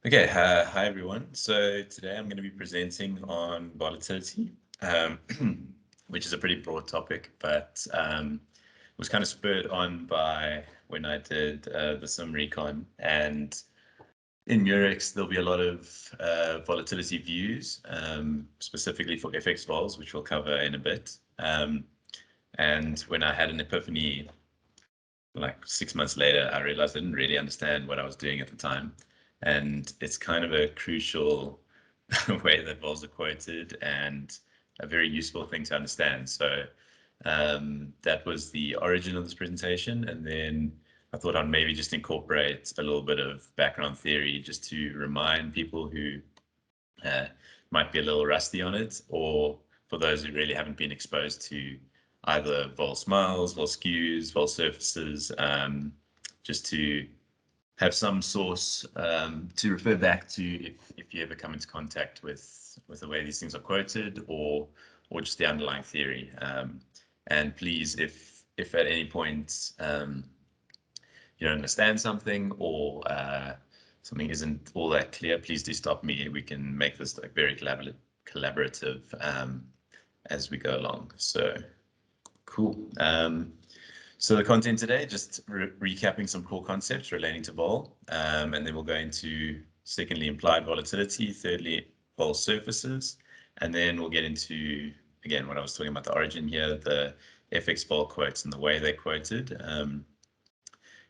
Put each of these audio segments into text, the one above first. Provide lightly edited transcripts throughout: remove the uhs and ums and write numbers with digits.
Okay, hi everyone. So today I'm going to be presenting on volatility, which is a pretty broad topic, but was kind of spurred on by when I did the sim recon. And in Murex, there'll be a lot of volatility views, specifically for FX vols, which we'll cover in a bit. And when I had an epiphany, like 6 months later, I realized I didn't really understand what I was doing at the time. And it's kind of a crucial way that vols are quoted and a very useful thing to understand. So that was the origin of this presentation. And then I thought I'd maybe just incorporate a little bit of background theory just to remind people who uh, might be a little rusty on it, or for those who really haven't been exposed to either vol smiles, vol skews, vol surfaces, just to have some source to refer back to if you ever come into contact with the way these things are quoted, or just the underlying theory. And please, if at any point you don't understand something, or something isn't all that clear, please do stop me. We can make this like very collaborative as we go along. So cool. So the content today, just recapping some core concepts relating to vol, and then we'll go into secondly implied volatility, thirdly vol surfaces, and then we'll get into again what I was talking about, the origin here, the FX vol quotes and the way they're quoted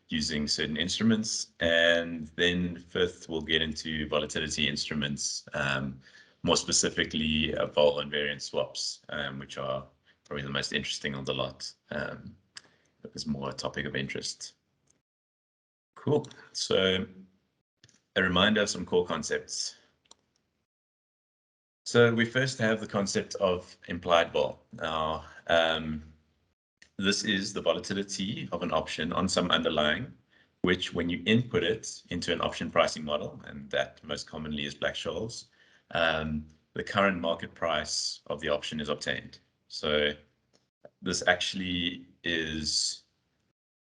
using certain instruments. And then fifth, we'll get into volatility instruments, more specifically vol and variance swaps, which are probably the most interesting of the lot. But there's more a topic of interest. Cool. So a reminder of some core concepts. So we first have the concept of implied vol. Now, this is the volatility of an option on some underlying, which when you input it into an option pricing model, and that most commonly is Black-Scholes, the current market price of the option is obtained. So this actually is,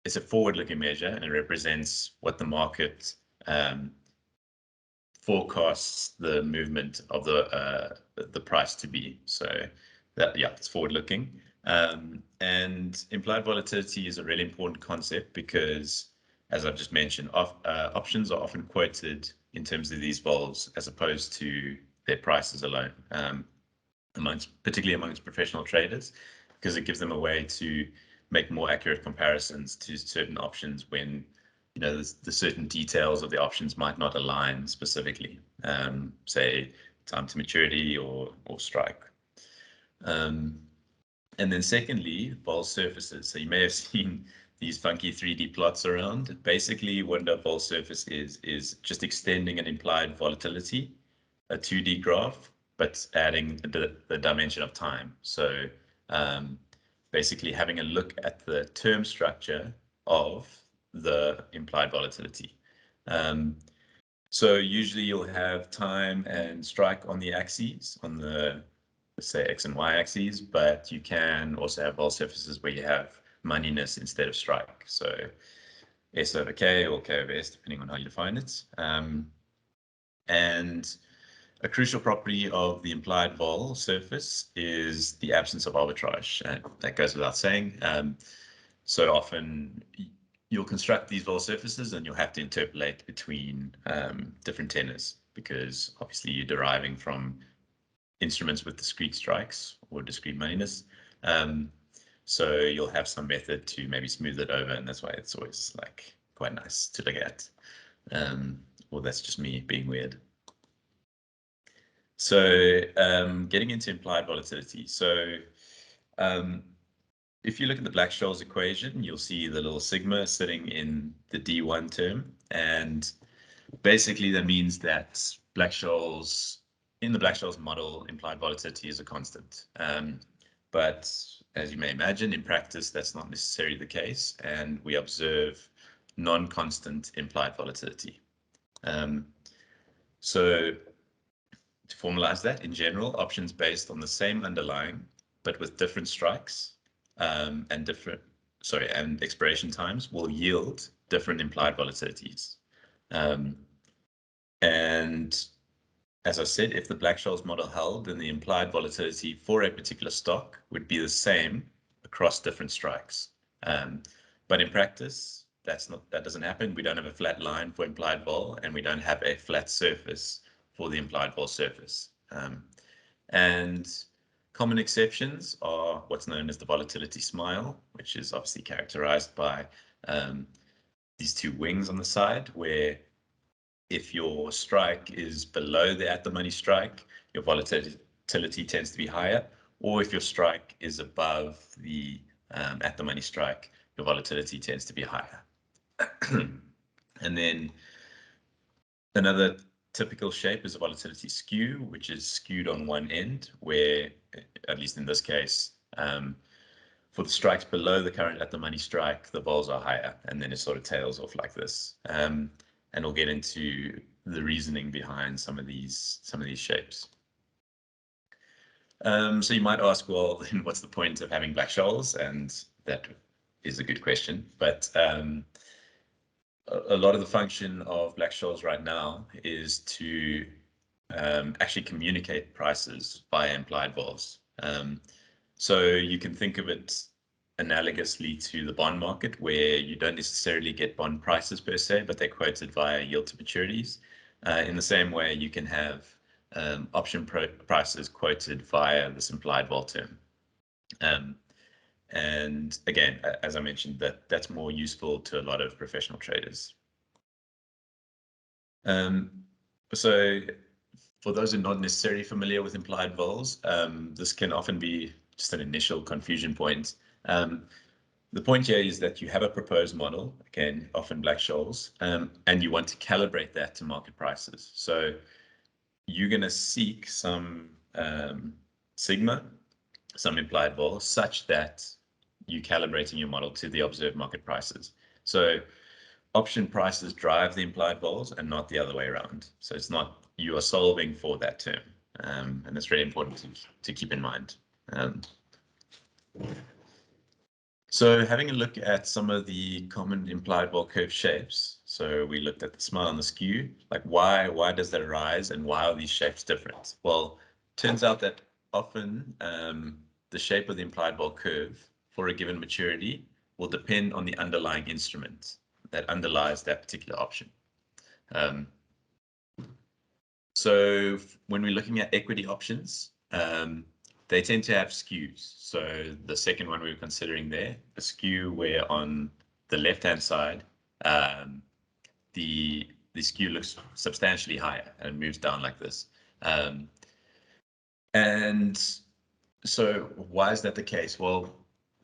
it's a forward-looking measure, and it represents what the market forecasts the movement of the price to be. So that, yeah, it's forward-looking. And implied volatility is a really important concept because, as I've just mentioned, options are often quoted in terms of these vols as opposed to their prices alone, particularly amongst professional traders, because it gives them a way to make more accurate comparisons to certain options when the certain details of the options might not align specifically, say time to maturity or strike. And then secondly, vol surfaces. So you may have seen these funky 3D plots around. Basically, what a vol surface is just extending an implied volatility, a 2D graph, but adding the dimension of time. So basically having a look at the term structure of the implied volatility. So usually you'll have time and strike on the axes, on the, let's say, X and Y axes, but you can also have vol surfaces where you have moneyness instead of strike. So S over K or K over S, depending on how you define it. And a crucial property of the implied vol surface is the absence of arbitrage. That goes without saying. So often you'll construct these vol surfaces and you'll have to interpolate between different tenors, because obviously you're deriving from instruments with discrete strikes or discrete moneyness. So you'll have some method to maybe smooth it over, and that's why it's always like quite nice to look at. Well, that's just me being weird. So getting into implied volatility. So if you look at the Black-Scholes equation, you'll see the little sigma sitting in the D1 term. And basically that means that Black-Scholes, in the Black-Scholes model, implied volatility is a constant. But as you may imagine, in practice, that's not necessarily the case. And we observe non-constant implied volatility. So to formalize that, in general, options based on the same underlying, but with different strikes and expiration times will yield different implied volatilities. And And as I said, if the Black-Scholes model held, then the implied volatility for a particular stock would be the same across different strikes. But in practice, that doesn't happen. We don't have a flat line for implied vol, and we don't have a flat surface for the implied vol surface. And common exceptions are what's known as the volatility smile, which is obviously characterized by these two wings on the side, where if your strike is below the at-the-money strike, your volatility tends to be higher, or if your strike is above the at-the-money strike, your volatility tends to be higher. And then another typical shape is a volatility skew, which is skewed on one end, where, at least in this case, for the strikes below the current at-the-money strike, the vols are higher, and then it sort of tails off like this. And we'll get into the reasoning behind some of these shapes. So you might ask, well, then what's the point of having Black-Scholes? And that is a good question. But a lot of the function of Black-Scholes right now is to actually communicate prices via implied vols. So you can think of it analogously to the bond market, where you don't necessarily get bond prices per se, but they're quoted via yield to maturities. In the same way, you can have option prices quoted via this implied vol term. And again, as I mentioned, that's more useful to a lot of professional traders. So for those who are not necessarily familiar with implied vols, this can often be just an initial confusion point. The point here is that you have a proposed model, again, often Black-Scholes, and you want to calibrate that to market prices. So you're going to seek some sigma, some implied vol, such that you're calibrating your model to the observed market prices. So option prices drive the implied vols and not the other way around. So it's not you are solving for that term. And it's really important to keep in mind. So having a look at some of the common implied vol curve shapes. So we looked at the smile and the skew, like why does that arise and why are these shapes different? Well, turns out that often the shape of the implied vol curve for a given maturity will depend on the underlying instrument that underlies that particular option. So when we're looking at equity options, they tend to have skews. So the second one we were considering there, a skew where on the left-hand side, the skew looks substantially higher and moves down like this. And so why is that the case? Well,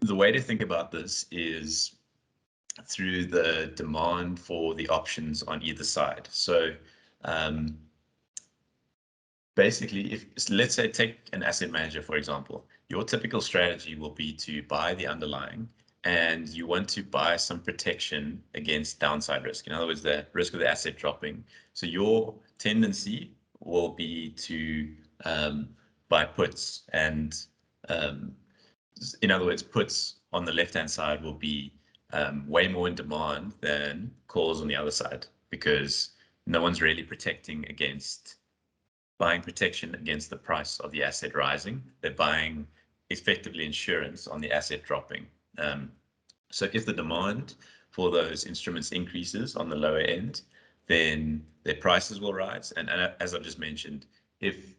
the way to think about this is through the demand for the options on either side. So basically, let's say take an asset manager, for example, your typical strategy will be to buy the underlying, and you want to buy some protection against downside risk. In other words, the risk of the asset dropping. So your tendency will be to buy puts, and in other words, puts on the left-hand side will be way more in demand than calls on the other side, because no one's really buying protection against the price of the asset rising. They're buying effectively insurance on the asset dropping. So if the demand for those instruments increases on the lower end, then their prices will rise. And as I've just mentioned, if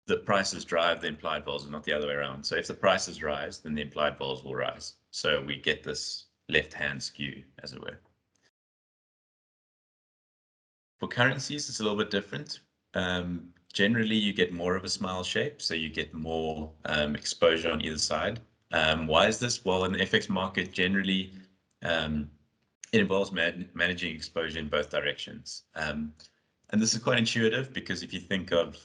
the prices drive the implied vols and not the other way around. So if the prices rise, then the implied vols will rise. So we get this left-hand skew, as it were. For currencies, it's a little bit different. Generally, you get more of a smile shape, so you get more exposure on either side. Why is this? Well, in the FX market, generally, it involves managing exposure in both directions. And this is quite intuitive, because if you think of,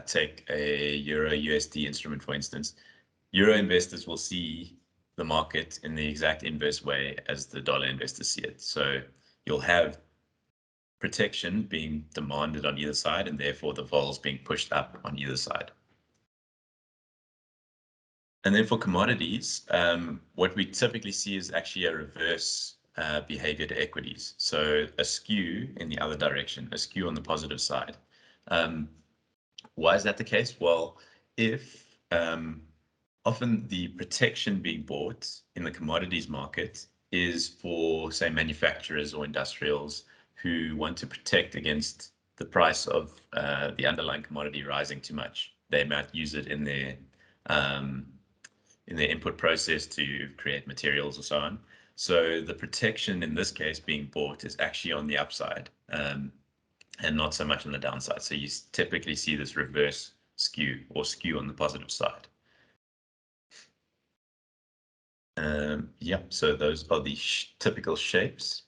take a Euro USD instrument, for instance, Euro investors will see the market in the exact inverse way as the dollar investors see it. So you'll have protection being demanded on either side, and therefore the vols being pushed up on either side. And then for commodities, what we typically see is actually a reverse behavior to equities. So a skew in the other direction, a skew on the positive side. Why is that the case? Well, if often the protection being bought in the commodities market is for, say, manufacturers or industrials who want to protect against the price of the underlying commodity rising too much. They might use it in their input process to create materials or so on. So the protection in this case being bought is actually on the upside and not so much on the downside. So you typically see this reverse skew or skew on the positive side. So those are the typical shapes.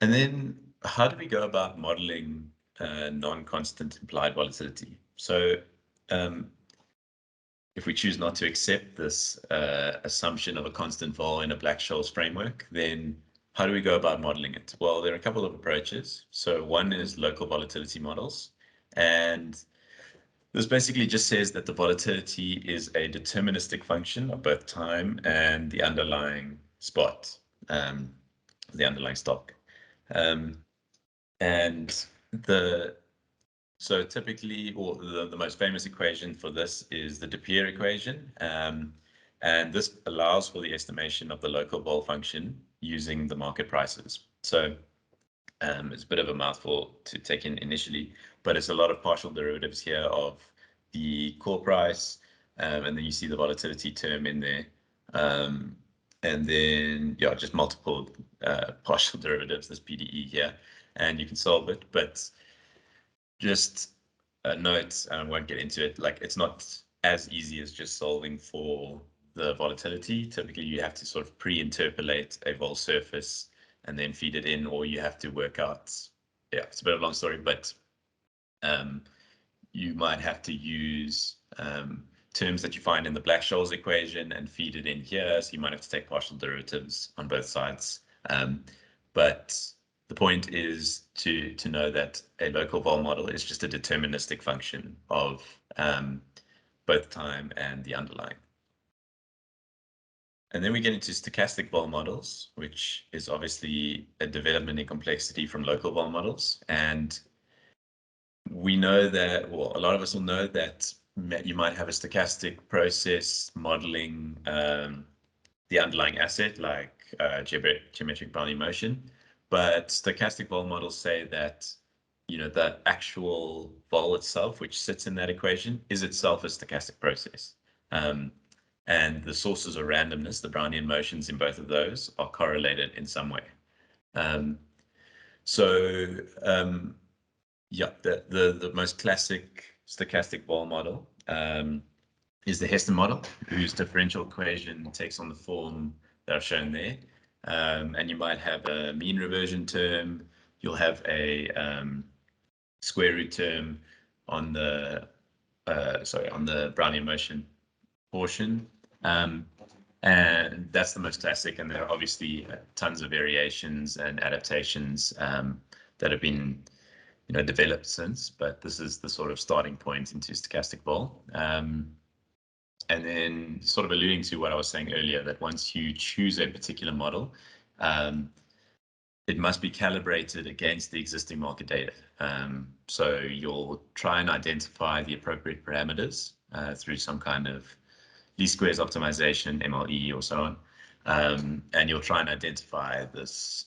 And then how do we go about modeling non-constant implied volatility? So if we choose not to accept this assumption of a constant vol in a Black-Scholes framework, then how do we go about modeling it? Well, there are a couple of approaches. So one is local volatility models. And this basically just says that the volatility is a deterministic function of both time and the underlying spot, the underlying stock. So typically, or the most famous equation for this is the De Beer equation. And this allows for the estimation of the local vol function using the market prices. So it's a bit of a mouthful to take in initially, but it's a lot of partial derivatives here of the core price, and then you see the volatility term in there. And then, just multiple partial derivatives, this PDE here, and you can solve it. But just a note, and I won't get into it, like it's not as easy as just solving for the volatility. Typically, you have to sort of pre-interpolate a vol surface and then feed it in, or you have to work out, it's a bit of a long story, but you might have to use terms that you find in the Black-Scholes equation and feed it in here. So you might have to take partial derivatives on both sides. But the point is to know that a local vol model is just a deterministic function of both time and the underlying. And then we get into stochastic vol models, which is obviously a development in complexity from local vol models. And we know that, well, a lot of us will know that you might have a stochastic process modeling the underlying asset, like geometric bounding motion. But stochastic vol models say that, the actual vol itself, which sits in that equation, is itself a stochastic process. And the sources of randomness, the Brownian motions in both of those, are correlated in some way. The most classic stochastic vol model is the Heston model, whose differential equation takes on the form that I've shown there. And you might have a mean reversion term. You'll have a square root term on the Brownian motion portion. And that's the most classic. And there are obviously tons of variations and adaptations that have been developed since, but this is the sort of starting point into stochastic vol. And then sort of alluding to what I was saying earlier, that once you choose a particular model, it must be calibrated against the existing market data. So you'll try and identify the appropriate parameters through some kind of least squares optimization, MLE or so on. And you'll try and identify this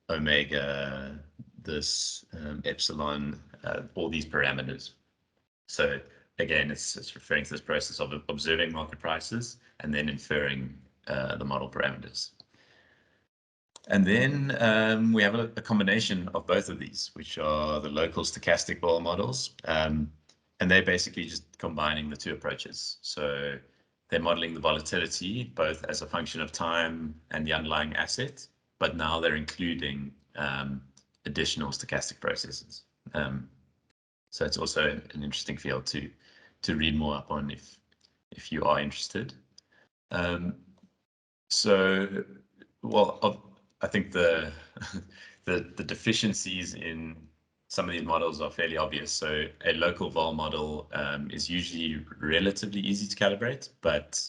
omega, this epsilon, all these parameters. So again, it's referring to this process of observing market prices and then inferring the model parameters. And then we have a combination of both of these, which are the local stochastic vol models. And they're basically just combining the two approaches. So they're modeling the volatility both as a function of time and the underlying asset, but now they're including additional stochastic processes. So it's also an interesting field to read more up on if you are interested. I think the deficiencies in some of these models are fairly obvious. So a local vol model is usually relatively easy to calibrate, but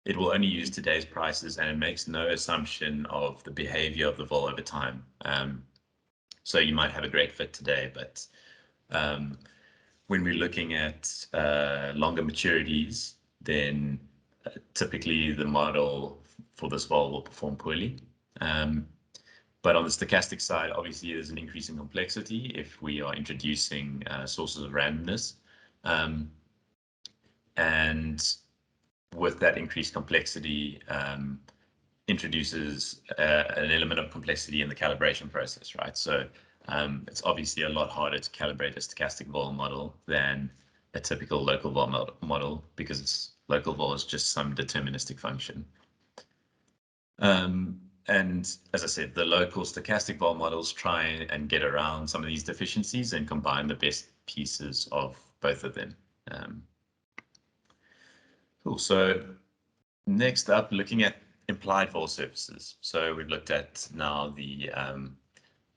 it will only use today's prices, and it makes no assumption of the behavior of the vol over time. So you might have a great fit today, but when we're looking at longer maturities, then typically the model for this vol will perform poorly. But on the stochastic side, obviously there's an increase in complexity if we are introducing sources of randomness. And with that increased complexity, introduces an element of complexity in the calibration process, right? So it's obviously a lot harder to calibrate a stochastic vol model than a typical local vol model, because local vol is just some deterministic function. And as I said, the local stochastic vol models try and get around some of these deficiencies and combine the best pieces of both of them. Cool. So next up, looking at implied vol surfaces. So we've looked at now the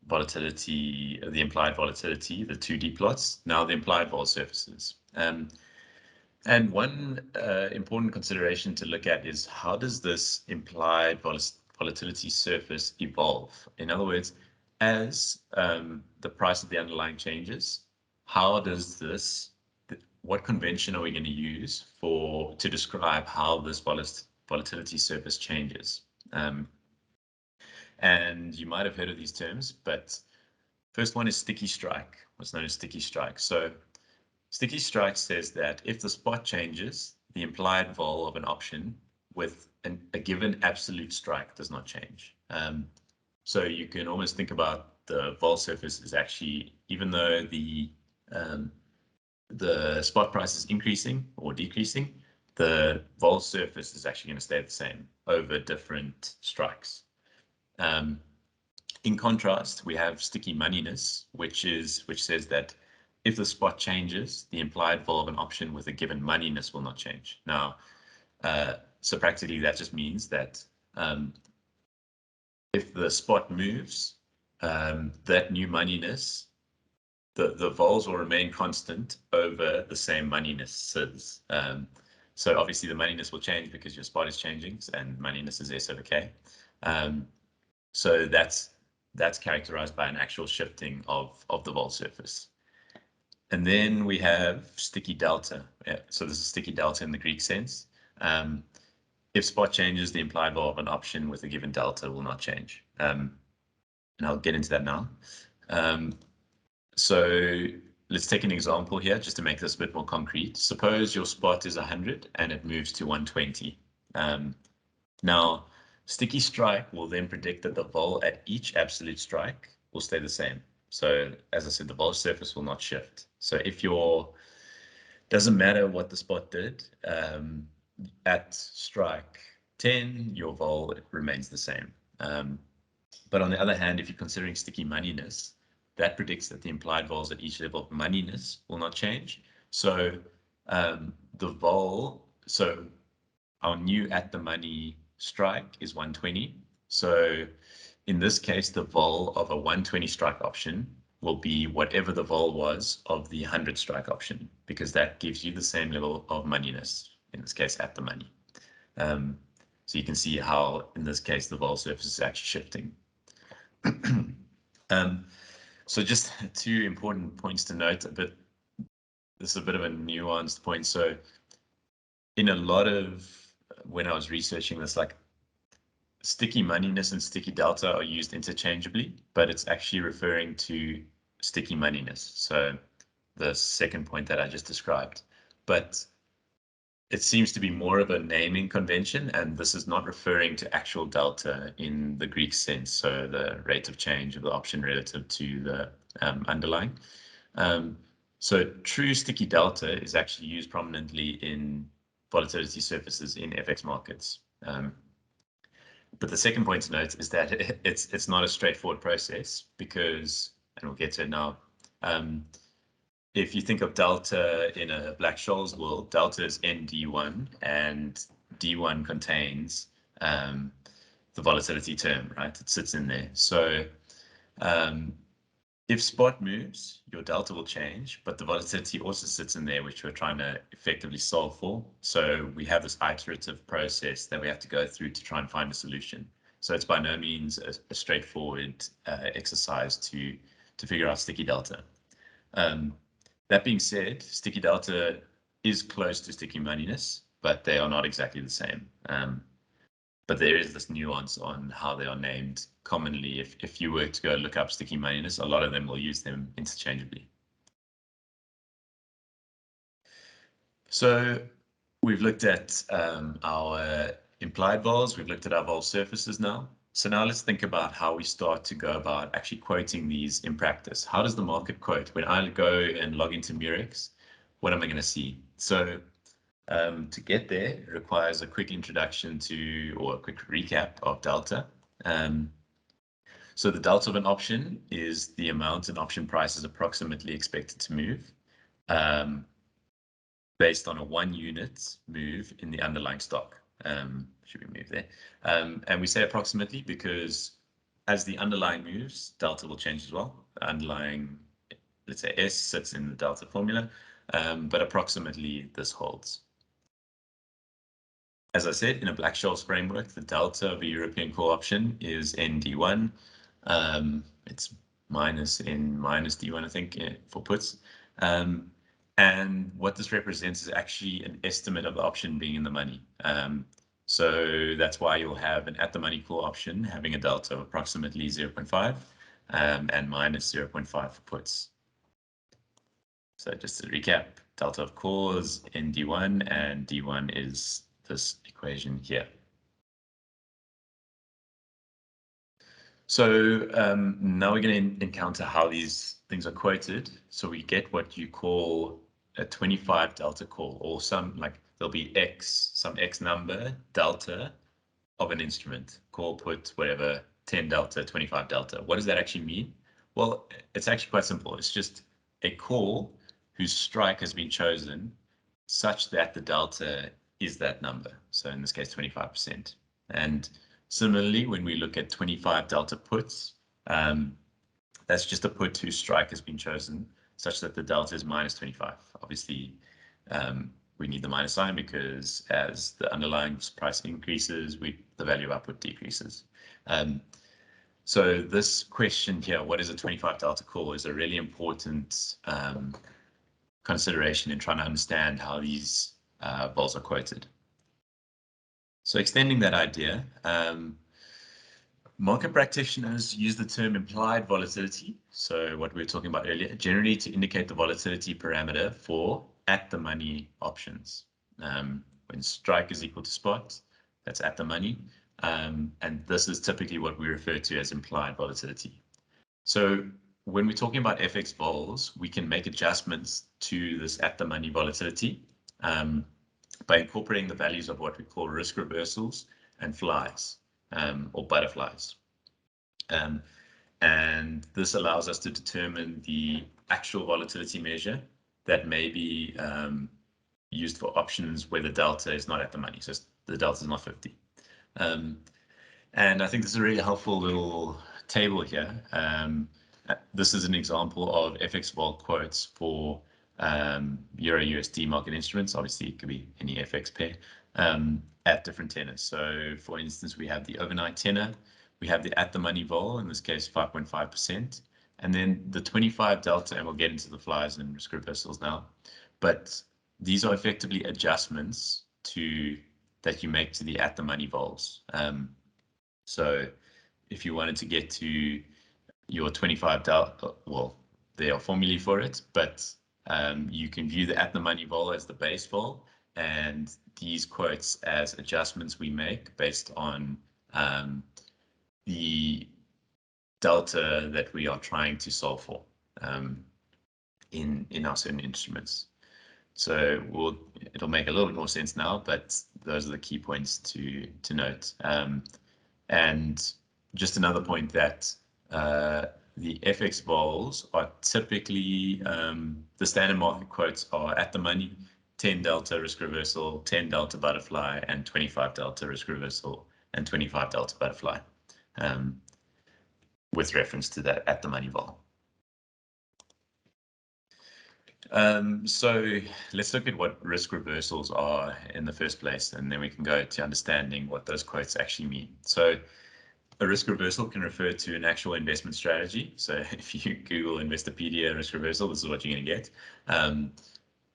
volatility, the implied volatility, the 2D plots, now the implied vol surfaces. And one important consideration to look at is, how does this implied volatility surface evolve? In other words, as the price of the underlying changes, how does this, what convention are we going to use to describe how this volatility surface changes? And you might have heard of these terms, but first one is sticky strike, what's known as sticky strike. So sticky strike says that if the spot changes, the implied vol of an option with a given absolute strike does not change. So you can almost think about the vol surface as actually, even though the spot price is increasing or decreasing, the vol surface is actually going to stay the same over different strikes. In contrast, we have sticky moneyness, which says that if the spot changes, the implied vol of an option with a given moneyness will not change. Now, so practically that just means that if the spot moves, that new moneyness, the vols will remain constant over the same moneynesses. So obviously the moneyness will change because your spot is changing, and moneyness is S over K. So that's characterized by an actual shifting of the vol surface. And then we have sticky delta. Yeah, so this is sticky delta in the Greek sense. If spot changes, the implied vol of an option with a given delta will not change. And I'll get into that now. So let's take an example here just to make this a bit more concrete. Suppose your spot is 100 and it moves to 120. Now, sticky strike will then predict that the vol at each absolute strike will stay the same. So as I said, the vol surface will not shift. So if doesn't matter what the spot did, at strike 10, your vol remains the same. But on the other hand, if you're considering sticky moneyness, that predicts that the implied vols at each level of moneyness will not change. So the vol, so our new at the money strike is 120. So in this case, the vol of a 120 strike option will be whatever the vol was of the 100 strike option, because that gives you the same level of moneyness, in this case at the money. So you can see how in this case the vol surface is actually shifting. So just two important points to note, this is a bit of a nuanced point. So in a lot of, when I was researching this, like sticky moneyness and sticky delta are used interchangeably, but it's actually referring to sticky moneyness. So the second point that I just described, but it seems to be more of a naming convention, and this is not referring to actual delta in the Greek sense, so the rate of change of the option relative to the underlying. So true sticky delta is actually used prominently in volatility surfaces in FX markets. But the second point to note is that it's not a straightforward process, because, and we'll get to it now, if you think of delta in a Black-Scholes world, delta is ND1, and D1 contains the volatility term, right? It sits in there. So if spot moves, your delta will change, but the volatility also sits in there, which we're trying to effectively solve for. So we have this iterative process that we have to go through to try and find a solution. So it's by no means a straightforward exercise to figure out sticky delta. That being said, sticky delta is close to sticky moneyness, but they are not exactly the same. But there is this nuance on how they are named. Commonly, if you were to go look up sticky moneyness, a lot of them will use them interchangeably. So we've looked at our implied vols, we've looked at our vol surfaces now. So now let's think about how we start to go about actually quoting these in practice. How does the market quote? When I go and log into Murex, what am I going to see? So to get there, it requires a quick introduction to, or a quick recap of delta. So the delta of an option is the amount an option price is approximately expected to move based on a 1 unit move in the underlying stock. Should we move there? And we say approximately because as the underlying moves, delta will change as well. The underlying, let's say S, sits in the delta formula, but approximately this holds. As I said, in a Black-Scholes framework, the delta of a European call option is ND1. It's minus D1, I think, for puts. And what this represents is actually an estimate of the option being in the money. So that's why you'll have an at-the-money call option having a delta of approximately 0.5 and minus 0.5 for puts. So just to recap, delta of calls in D1, and D1 is this equation here. So now we're going to encounter how these things are quoted. So we get what you call a 25 delta call, or some, like, there'll be some X number delta of an instrument, call, put, whatever, 10 delta, 25 delta. What does that actually mean? Well, it's actually quite simple. It's just a call whose strike has been chosen such that the delta is that number. So in this case, 25%. And similarly, when we look at 25 delta puts, that's just a put whose strike has been chosen such that the delta is minus 25. Obviously, we need the minus sign because as the underlying price increases, the value of our put decreases. So this question here, what is a 25 delta call, is a really important consideration in trying to understand how these vols are quoted. So extending that idea, market practitioners use the term implied volatility, so what we were talking about earlier, generally to indicate the volatility parameter for at-the-money options. When strike is equal to spot, that's at the money, and this is typically what we refer to as implied volatility. So when we're talking about FX vols, we can make adjustments to this at-the-money volatility by incorporating the values of what we call risk reversals and flies, or butterflies. And this allows us to determine the actual volatility measure that may be used for options where the delta is not at the money, so the delta is not 50. And I think this is a really helpful little table here. This is an example of FX vol quotes for Euro USD market instruments. Obviously, it could be any FX pair at different tenors. So for instance, we have the overnight tenor, we have the at the money vol, in this case 5.5%, and then the 25 delta, and we'll get into the flies and risk reversals now. But these are effectively adjustments that you make to the at the money vols. So if you wanted to get to your 25 delta, well, there are formulae for it, but you can view the at the money vol as the base vol, and these quotes as adjustments we make based on the delta that we are trying to solve for in our certain instruments. So it'll make a little bit more sense now, but those are the key points to note. And just another point that the FX vols are typically, the standard market quotes are at the money, 10 delta risk reversal, 10 delta butterfly, and 25 delta risk reversal, and 25 delta butterfly, with reference to that at the money vol. So let's look at what risk reversals are in the first place, and then we can go to understanding what those quotes actually mean. So a risk reversal can refer to an actual investment strategy. So if you Google Investopedia risk reversal, this is what you're going to get.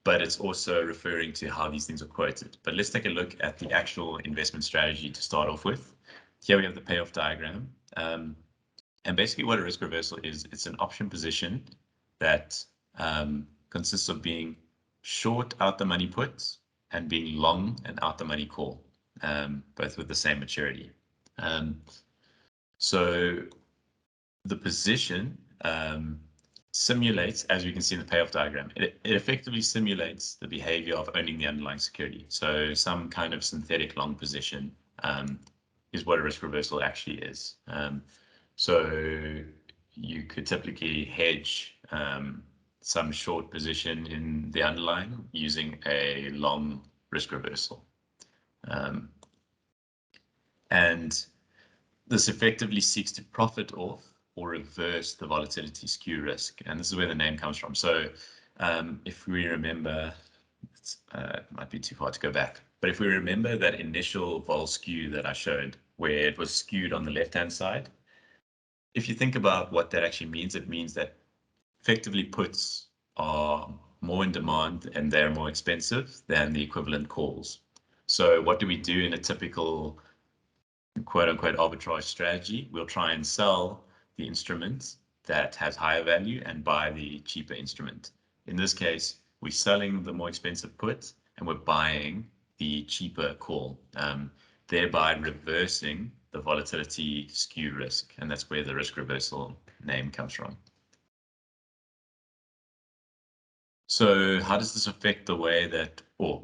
But it's also referring to how these things are quoted. But let's take a look at the actual investment strategy to start off with. Here we have the payoff diagram. And basically what a risk reversal is, it's an option position that consists of being short out the money puts and being long and out the money call, both with the same maturity. So the position simulates, as we can see in the payoff diagram, it effectively simulates the behavior of owning the underlying security. So some kind of synthetic long position is what a risk reversal actually is. So you could typically hedge some short position in the underlying using a long risk reversal. And this effectively seeks to profit off or reverse the volatility skew risk. And this is where the name comes from. So if we remember, it might be too far to go back, but if we remember that initial vol skew that I showed, where it was skewed on the left-hand side, if you think about what that actually means, it means that effectively puts are more in demand and they're more expensive than the equivalent calls. So what do we do in a typical quote unquote arbitrage strategy? We'll try and sell the instrument that has higher value and buy the cheaper instrument. In this case, we're selling the more expensive put and we're buying the cheaper call, thereby reversing the volatility skew risk. And that's where the risk reversal name comes from. So how does this affect the way that, or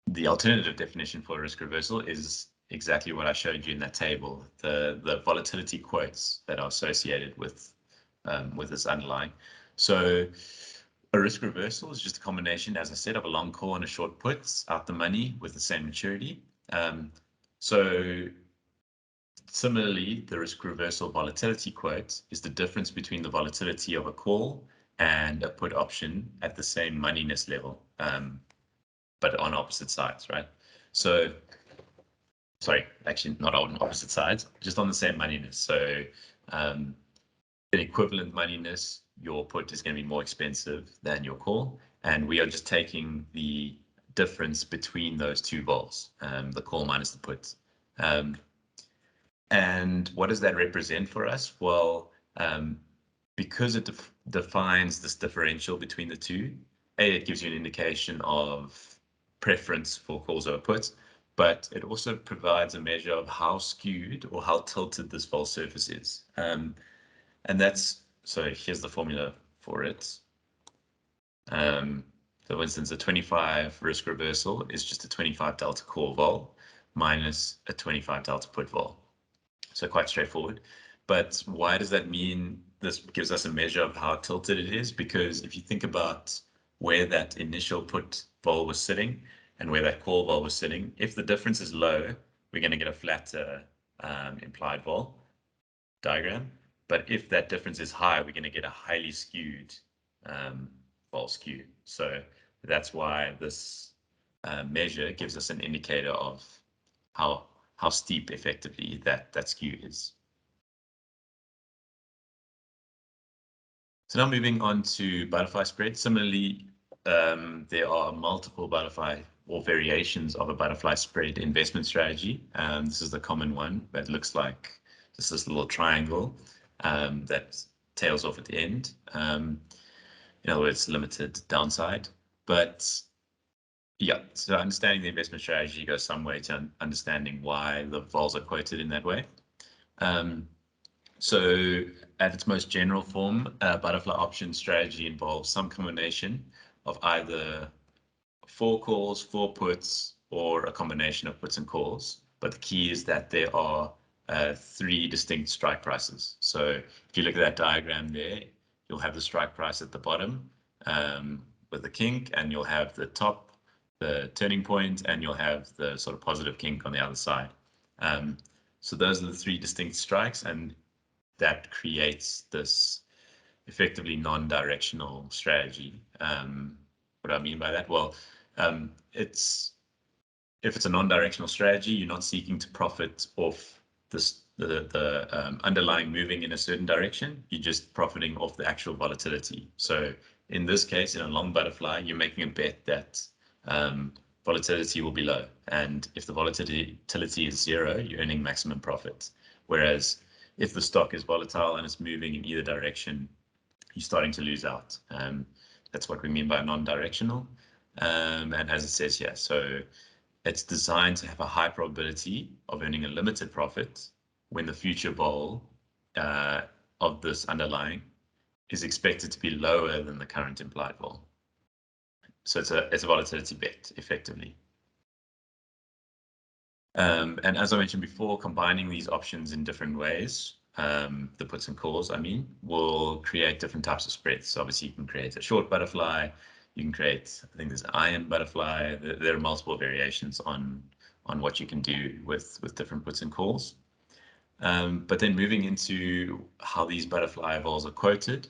the alternative definition for a risk reversal is exactly what I showed you in that table, the volatility quotes that are associated with this underlying. So a risk reversal is just a combination, as I said, of a long call and a short put out the money with the same maturity. So similarly, the risk reversal volatility quote is the difference between the volatility of a call and a put option at the same moneyness level, but on opposite sides, right? So, sorry, actually not on opposite sides, just on the same moneyness. So an equivalent moneyness, your put is going to be more expensive than your call. And we are just taking the difference between those two vols, the call minus the put. And what does that represent for us? Well, because it defines this differential between the two, it gives you an indication of preference for calls over puts, but it also provides a measure of how skewed or how tilted this vol surface is. And that's, so here's the formula for it. So for instance, a 25 risk reversal is just a 25 delta call vol minus a 25 delta put vol. So quite straightforward. But why does that mean this gives us a measure of how tilted it is? Because if you think about where that initial put vol was sitting and where that call vol was sitting, if the difference is low, we're going to get a flatter implied vol diagram. But if that difference is high, we're going to get a highly skewed vol skew. So that's why this measure gives us an indicator of how steep effectively that skew is. So now moving on to butterfly spread. Similarly, there are multiple butterfly or variations of a butterfly spread investment strategy. This is the common one that looks like just this little triangle that tails off at the end. In other words, limited downside. But yeah, so understanding the investment strategy goes some way to understanding why the vols are quoted in that way. So at its most general form, a butterfly option strategy involves some combination of either 4 calls, 4 puts, or a combination of puts and calls. But the key is that there are 3 distinct strike prices. So if you look at that diagram there, you'll have the strike price at the bottom with the kink, and you'll have the top, the turning point, and you'll have the sort of positive kink on the other side. So those are the 3 distinct strikes, and that creates this effectively non-directional strategy. What do I mean by that? Well, if it's a non-directional strategy, you're not seeking to profit off the underlying moving in a certain direction. You're just profiting off the actual volatility. So in this case, in a long butterfly, you're making a bet that volatility will be low. And if the volatility is zero, you're earning maximum profit. Whereas if the stock is volatile and it's moving in either direction, you're starting to lose out. That's what we mean by non-directional. And as it says here, so it's designed to have a high probability of earning a limited profit when the future vol of this underlying is expected to be lower than the current implied vol. So it's a volatility bet, effectively. And as I mentioned before, combining these options in different ways, the puts and calls, will create different types of spreads. So obviously you can create a short butterfly, you can create, I think there's an iron butterfly. There are multiple variations on what you can do with different puts and calls. But then moving into how these butterfly vols are quoted.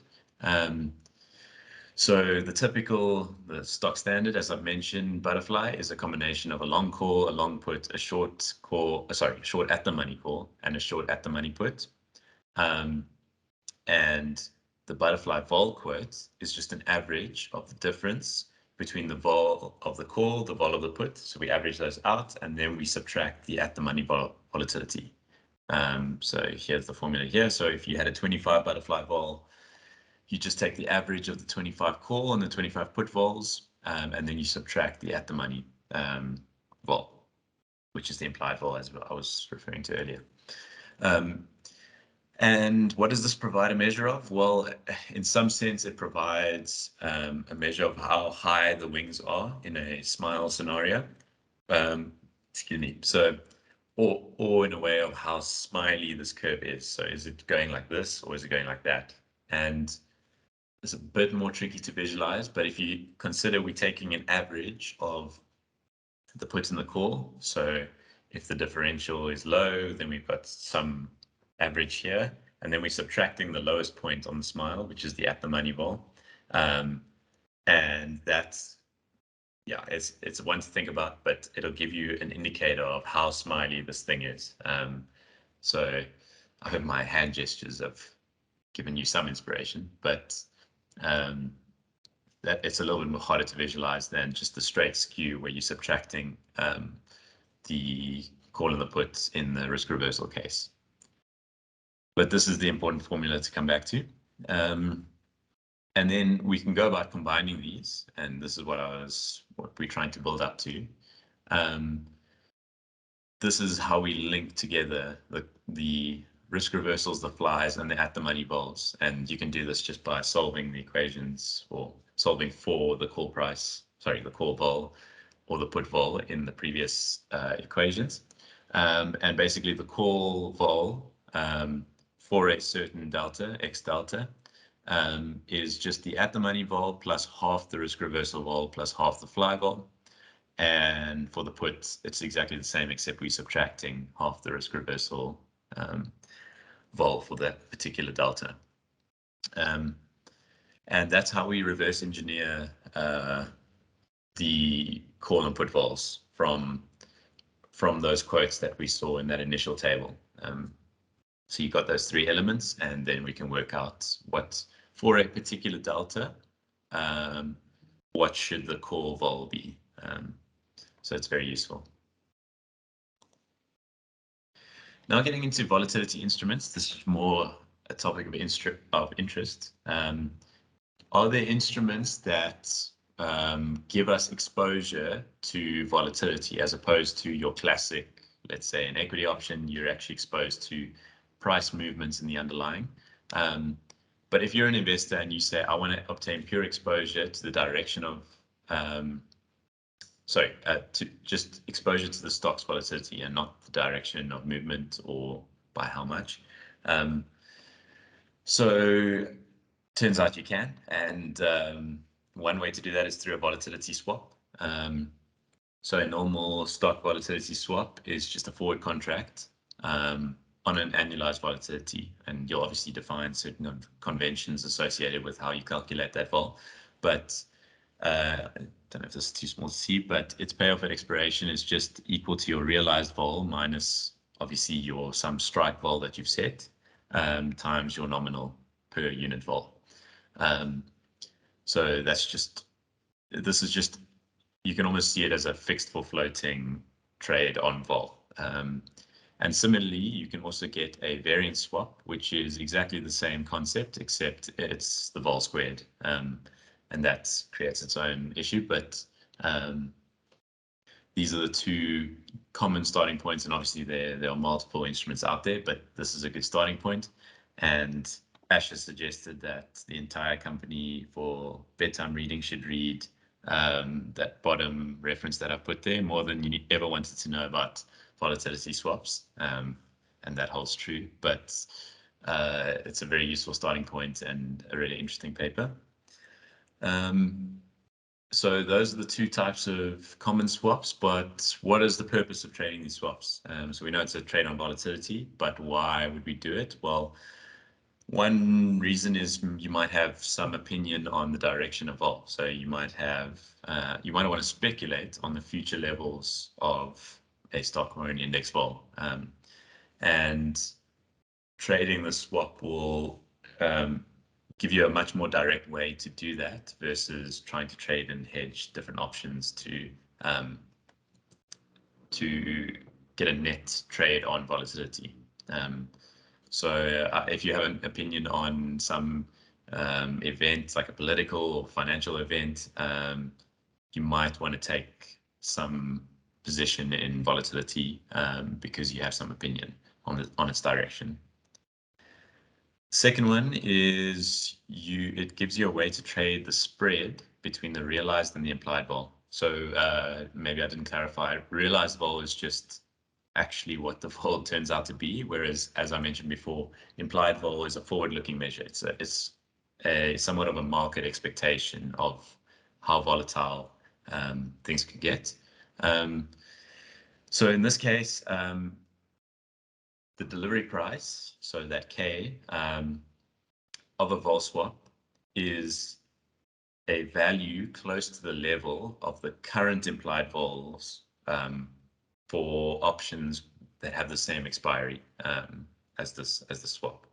So the stock standard, as I've mentioned, butterfly is a combination of a long call, a long put, a short call, short at the money call, and a short at the money put. And the butterfly vol quote is just an average of the difference between the vol of the call, the vol of the put. So we average those out, and then we subtract the at the money volatility. So here's the formula here. So if you had a 25 butterfly vol, you just take the average of the 25 call and the 25 put vols, and then you subtract the at the money vol, which is the implied vol, as I was referring to earlier. And what does this provide a measure of? Well, in some sense, it provides a measure of how high the wings are in a smile scenario. Excuse me. So, or in a way of how smiley this curve is. So is it going like this or is it going like that? And it's a bit more tricky to visualize, but if you consider we're taking an average of the put and the call. So if the differential is low, then we've got some average here, and then we're subtracting the lowest point on the smile, which is the at the money vol. And that's, yeah, it's one to think about, but it'll give you an indicator of how smiley this thing is. So I hope my hand gestures have given you some inspiration, but that it's a little bit more harder to visualize than just the straight skew where you're subtracting the call and the put in the risk reversal case. But this is the important formula to come back to. And then we can go about combining these, and this is what we're trying to build up to. This is how we link together the risk reversals, the flies, and the at the money vols. And you can do this just by solving the equations or solving for the call price, the call vol or the put vol in the previous equations. And basically the call vol for a certain delta, X delta, is just the at the money vol plus half the risk reversal vol plus half the fly vol. And for the put, it's exactly the same, except we're subtracting half the risk reversal vol for that particular delta. And that's how we reverse engineer the call and put vols from those quotes that we saw in that initial table. So you've got those three elements, and then we can work out what, for a particular delta, what should the call vol be. So it's very useful. Now getting into volatility instruments, this is more a topic of interest. Are there instruments that give us exposure to volatility as opposed to your classic, let's say an equity option, you're actually exposed to price movements in the underlying. But if you're an investor and you say, I want to obtain pure exposure to the direction of, to just exposure to the stock's volatility and not the direction of movement or by how much. So turns out you can, and one way to do that is through a volatility swap. So a normal stock volatility swap is just a forward contract on an annualized volatility, and you'll obviously define certain conventions associated with how you calculate that vol. But I don't know if this is too small to see, but its payoff at expiration is just equal to your realized vol minus obviously your some strike vol that you've set times your nominal per unit vol. So that's just, this is just, you can almost see it as a fixed for floating trade on vol. And similarly, you can also get a variance swap, which is exactly the same concept, except it's the vol squared. And that creates its own issue, but these are the two common starting points, and obviously there are multiple instruments out there, but this is a good starting point. And Ash has suggested that the entire company for bedtime reading should read that bottom reference that I put there more than you ever wanted to know about volatility swaps, and that holds true. But it's a very useful starting point and a really interesting paper. So those are the two types of common swaps, but what is the purpose of trading these swaps? So we know it's a trade on volatility, but why would we do it? Well, one reason is you might have some opinion on the direction of vol. So you might have, you might want to speculate on the future levels of a stock or an index vol. And trading the swap will give you a much more direct way to do that versus trying to trade and hedge different options to get a net trade on volatility. So if you have an opinion on some event, like a political or financial event, you might want to take some position in volatility because you have some opinion on its direction. Second one is it gives you a way to trade the spread between the realized and the implied vol. So maybe I didn't clarify. Realized vol is just actually what the vol turns out to be, whereas, as I mentioned before, implied vol is a forward-looking measure. It's a somewhat of a market expectation of how volatile things could get. So in this case, the delivery price, so that K, of a vol swap is a value close to the level of the current implied vols for options that have the same expiry as the swap.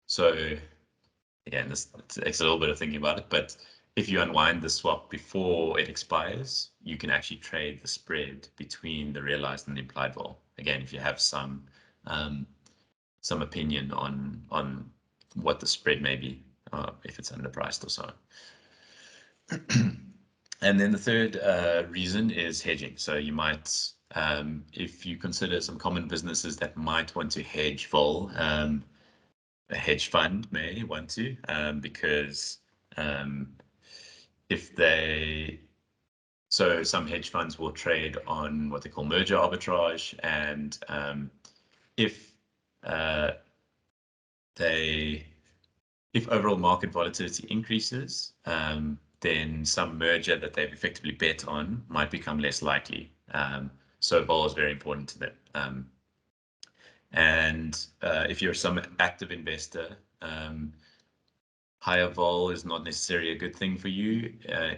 So again, this takes a little bit of thinking about it, but if you unwind the swap before it expires, you can actually trade the spread between the realized and the implied vol. Again, if you have some opinion on what the spread may be, if it's underpriced or so. And then the third reason is hedging. So you might, if you consider some common businesses that might want to hedge vol, a hedge fund may want to, because if they, so some hedge funds will trade on what they call merger arbitrage, and if overall market volatility increases, then some merger that they've effectively bet on might become less likely. So vol is very important to them. And if you're some active investor, higher vol is not necessarily a good thing for you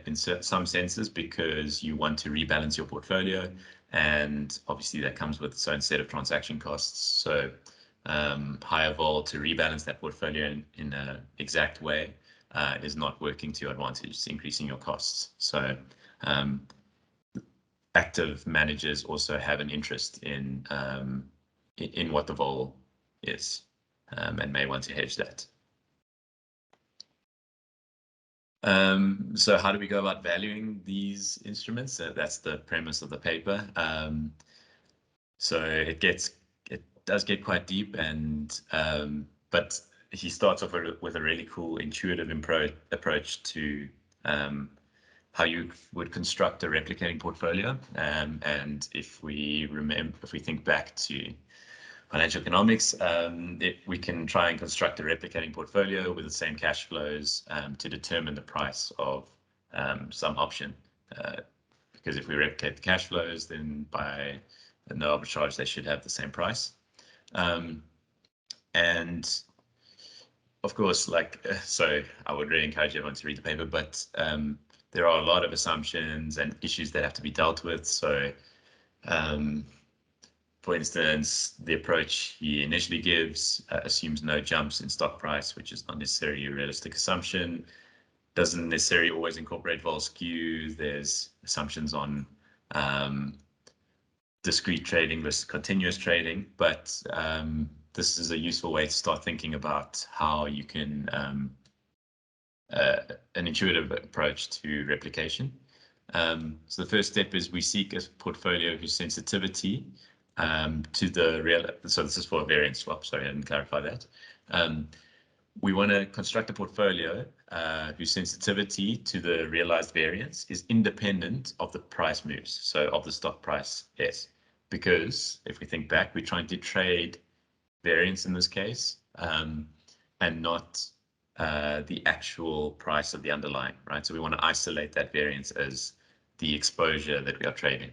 in some senses, because you want to rebalance your portfolio, and obviously that comes with its own set of transaction costs. So higher vol to rebalance that portfolio in an exact way is not working to your advantage. It's increasing your costs. So active managers also have an interest in what the vol is, and may want to hedge that. So how do we go about valuing these instruments? That's the premise of the paper. So it does get quite deep, and but he starts off with a really cool intuitive approach to how you would construct a replicating portfolio. And if we think back to financial economics, we can try and construct a replicating portfolio with the same cash flows to determine the price of some option. Because if we replicate the cash flows, then by no arbitrage, they should have the same price. And of course, so I would really encourage everyone to read the paper, but there are a lot of assumptions and issues that have to be dealt with. So, for instance, the approach he initially gives assumes no jumps in stock price, which is not necessarily a realistic assumption. Doesn't necessarily always incorporate vol skews. There's assumptions on discrete trading versus continuous trading, but this is a useful way to start thinking about how you can an intuitive approach to replication. So the first step is we seek a portfolio whose sensitivity to the real. So this is for a variance swap. Sorry, I didn't clarify that. We want to construct a portfolio whose sensitivity to the realized variance is independent of the price moves, so of the stock price, yes. Because if we think back, we're trying to trade variance in this case, and not the actual price of the underlying, right? So we want to isolate that variance as the exposure that we are trading.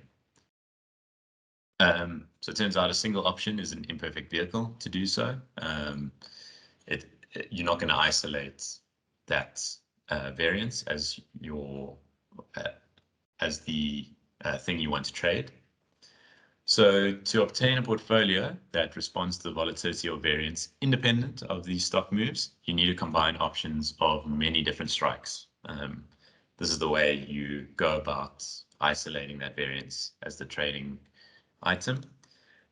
So it turns out a single option is an imperfect vehicle to do so. You're not going to isolate that variance as the thing you want to trade. So to obtain a portfolio that responds to the volatility or variance independent of these stock moves, you need to combine options of many different strikes. This is the way you go about isolating that variance as the trading item.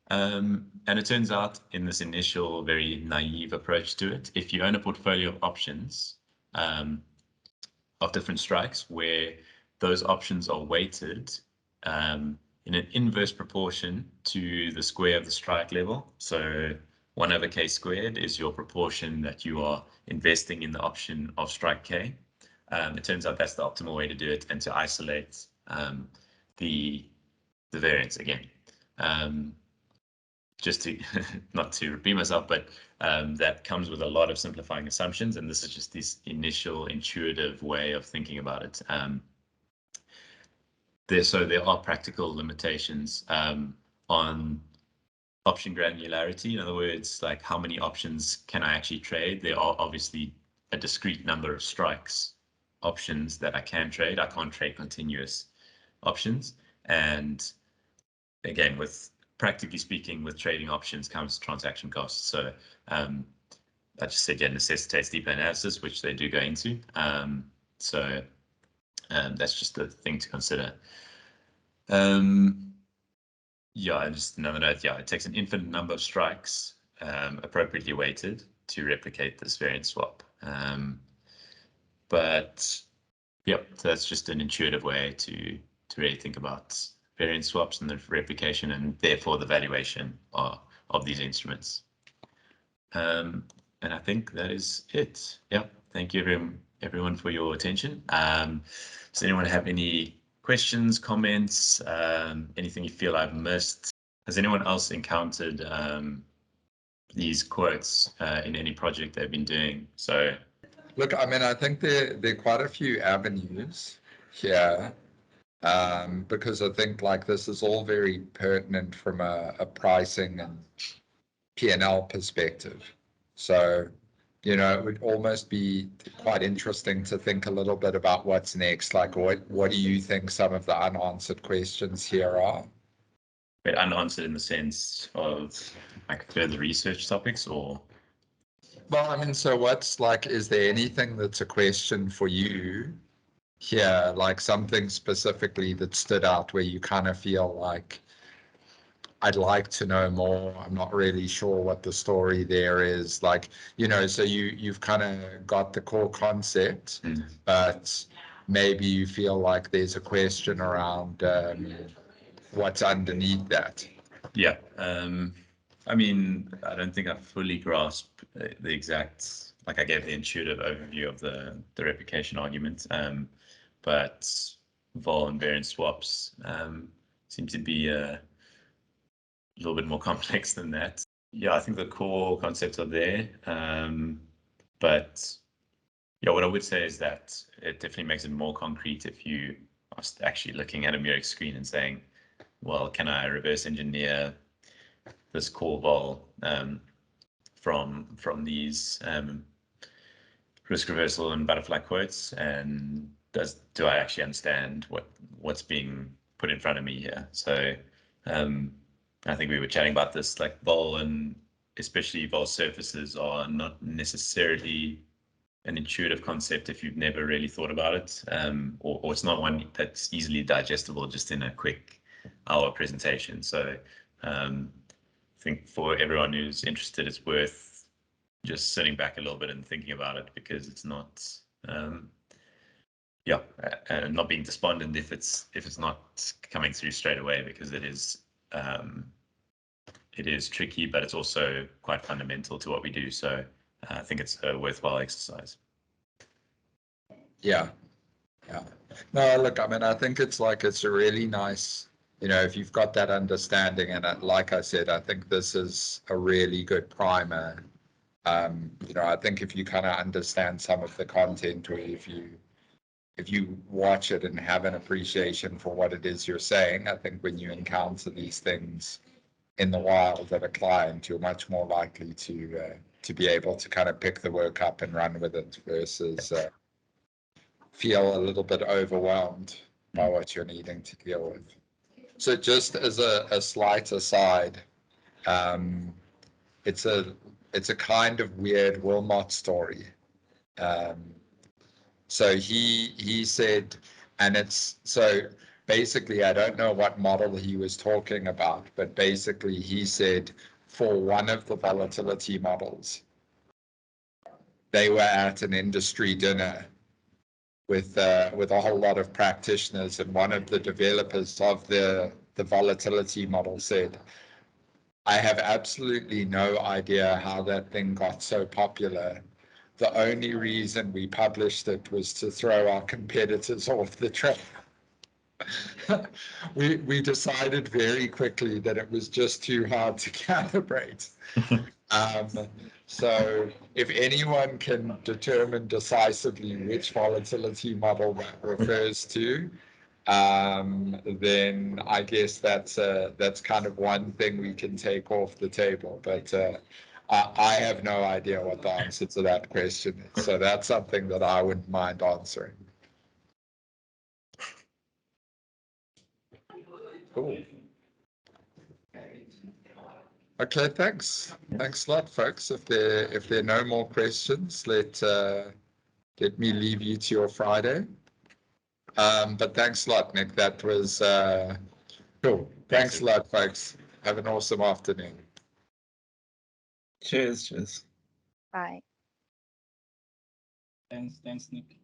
And it turns out in this initial very naive approach to it, if you own a portfolio of options of different strikes where those options are weighted in an inverse proportion to the square of the strike level. So 1 over k squared is your proportion that you are investing in the option of strike k. It turns out that's the optimal way to do it and to isolate the variance again. Just to not to repeat myself, but that comes with a lot of simplifying assumptions, and this is just this initial intuitive way of thinking about it. There are practical limitations on option granularity. In other words, like how many options can I actually trade? There are obviously a discrete number of strikes options that I can trade. I can't trade continuous options. And again, practically speaking, with trading options comes transaction costs. So I just said, yeah, necessitates deeper analysis, which they do go into. So that's just the thing to consider. Yeah, just another note. Yeah, it takes an infinite number of strikes, appropriately weighted, to replicate this variance swap. But yep, so that's just an intuitive way to really think about variance swaps and the replication, and therefore the valuation of these instruments. And I think that is it. Yeah, thank you everyone for your attention. Does anyone have any questions, comments, anything you feel I've missed? Has anyone else encountered these quotes in any project they've been doing? So, look, I mean, I think there are quite a few avenues here, because I think like this is all very pertinent from a pricing and P&L perspective. So, you know, it would almost be quite interesting to think a little bit about what's next. Like, what do you think some of the unanswered questions here are? but unanswered in the sense of like further research topics, or? Well, I mean, so what's like, is there anything that's a question for you here, like something specifically that stood out where you kind of feel like, I'd like to know more. I'm not really sure what the story there is. Like, you know, so you've kind of got the core concept, but maybe you feel like there's a question around what's underneath that. Yeah. I mean, I don't think I fully grasp the exact, like I gave the intuitive overview of the replication argument, but vol and variance swaps seem to be a little bit more complex than that. Yeah, I think the core concepts are there, but yeah, what I would say is that it definitely makes it more concrete if you are actually looking at a Murex screen and saying, well, can I reverse engineer this call vol from these risk reversal and butterfly quotes, and do I actually understand what's being put in front of me here? So I think we were chatting about this, like vol, and especially vol surfaces are not necessarily an intuitive concept if you've never really thought about it, or it's not one that's easily digestible just in a quick hour presentation. So I think for everyone who's interested, it's worth just sitting back a little bit and thinking about it, because it's not, not being despondent if it's not coming through straight away, because it is tricky, but it's also quite fundamental to what we do. So I think it's a worthwhile exercise. Yeah. No, look, I mean, I think it's a really nice, if you've got that understanding, and like I said, I think this is a really good primer. I think if you kind of understand some of the content, or if you watch it and have an appreciation for what it is you're saying, I think when you encounter these things in the wild at a client, you're much more likely to be able to kind of pick the work up and run with it, versus feel a little bit overwhelmed by what you're needing to deal with. So just as a slight aside, it's a kind of weird Wilmot story. So he said, and it's so basically, I don't know what model he was talking about, but basically he said for one of the volatility models, they were at an industry dinner with a whole lot of practitioners, and one of the developers of the volatility model said, I have absolutely no idea how that thing got so popular. The only reason we published it was to throw our competitors off the trail. we decided very quickly that it was just too hard to calibrate. So if anyone can determine decisively which volatility model that refers to, then I guess that's kind of one thing we can take off the table. But I have no idea what the answer to that question is. So that's something that I wouldn't mind answering. Cool. Okay, thanks. Thanks a lot, folks. If there are no more questions, let me leave you to your Friday. But thanks a lot, Nick. That was cool. Thanks a lot, folks. Have an awesome afternoon. Cheers. Bye. Thanks, Nick.